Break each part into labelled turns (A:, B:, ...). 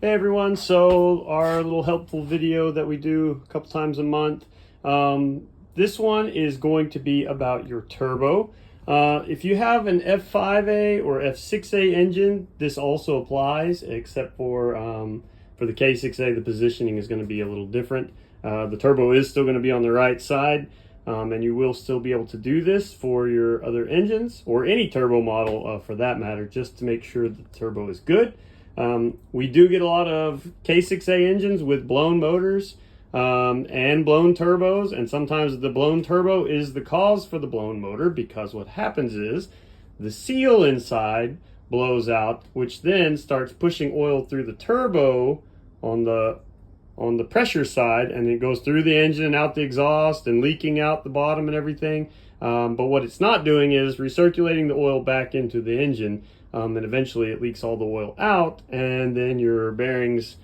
A: Hey everyone, so our little helpful video that we do a couple times a month. This one is going to be about your turbo. If you have an F5A or F6A engine, this also applies, except for the K6A, the positioning is going to be a little different. The turbo is still going to be on the right side, and you will still be able to do this for your other engines, or any turbo model for that matter, just to make sure the turbo is good. We do get a lot of K6A engines with blown motors and blown turbos, and sometimes the blown turbo is the cause for the blown motor, because what happens is the seal inside blows out, which then starts pushing oil through the turbo on the pressure side, and it goes through the engine and out the exhaust and leaking out the bottom and everything. But what it's not doing is recirculating the oil back into the engine. And eventually it leaks all the oil out, and then your bearings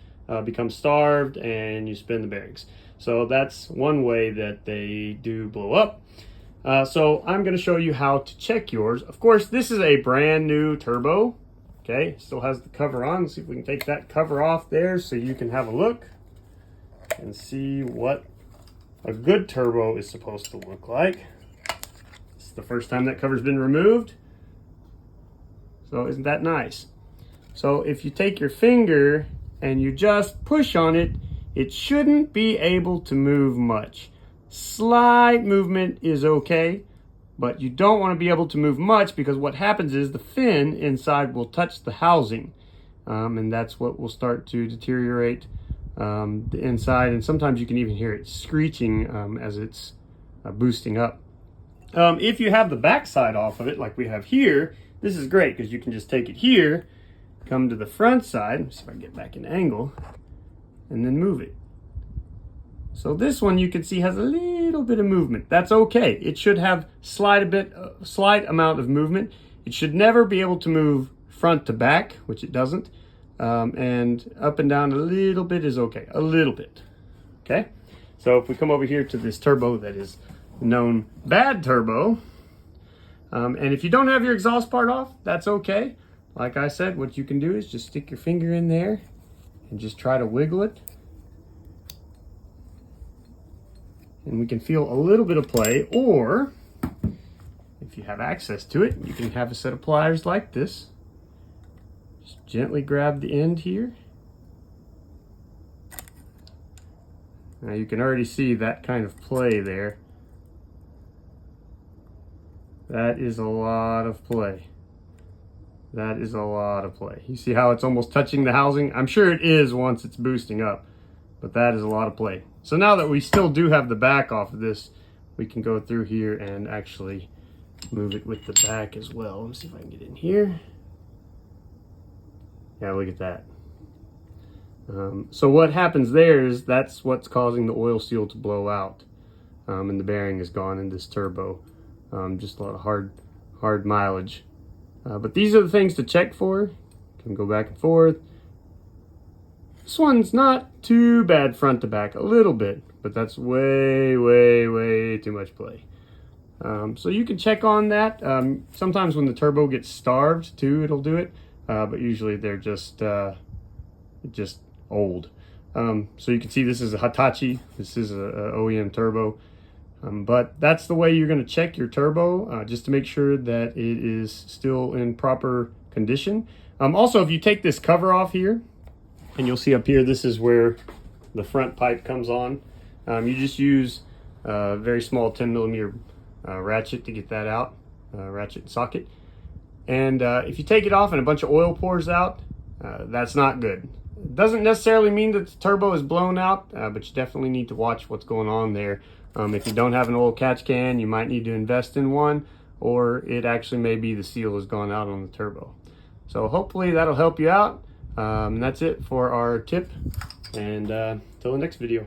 A: become starved and you spin the bearings. So that's one way that they do blow up. So I'm going to show you how to check yours. Of course, this is a brand new turbo. Okay, still has the cover on. Let's see if we can take that cover off there so you can have a look and see what a good turbo is supposed to look like. It's the first time that cover's been removed. So isn't that nice? So if you take your finger and you just push on it, it shouldn't be able to move much. Slight movement is okay, but you don't want to be able to move much, because what happens is the fin inside will touch the housing, and that's what will start to deteriorate the inside, and sometimes you can even hear it screeching as it's boosting up. If you have the back side off of it, like we have here, this is great, because you can just take it here, come to the front side, let's see if I can get back in angle, and then move it. So this one you can see has a little bit of movement. That's okay. It should have slight amount of movement. It should never be able to move front to back, which it doesn't, and up and down a little bit is okay, a little bit. Okay, so if we come over here to this turbo that is known bad turbo. And if you don't have your exhaust part off, that's okay. Like I said, what you can do is just stick your finger in there and just try to wiggle it. And we can feel a little bit of play, or if you have access to it, you can have a set of pliers like this. Just gently grab the end here. Now you can already see that kind of play there. That is a lot of play. That is a lot of play. You see how it's almost touching the housing? I'm sure it is once it's boosting up, but that is a lot of play. So now that we still do have the back off of this, we can go through here and actually move it with the back as well. Let me see if I can get in here. Yeah, look at that. So what happens there is that's what's causing the oil seal to blow out, and the bearing is gone in this turbo. Just a lot of hard mileage. But these are the things to check for. Can go back and forth. This one's not too bad front to back, a little bit, but that's way too much play. So you can check on that. Sometimes when the turbo gets starved too, it'll do it. But usually they're just old. So you can see this is a Hitachi. This is a OEM turbo. But that's the way you're going to check your turbo, just to make sure that it is still in proper condition. Also, if you take this cover off here, and you'll see up here, this is where the front pipe comes on. You just use a very small 10mm ratchet to get that out, ratchet socket. And if you take it off and a bunch of oil pours out, that's not good. It doesn't necessarily mean that the turbo is blown out, but you definitely need to watch what's going on there. If you don't have an oil catch can, you might need to invest in one, or it actually may be the seal has gone out on the turbo. So hopefully that'll help you out. That's it for our tip, and till the next video.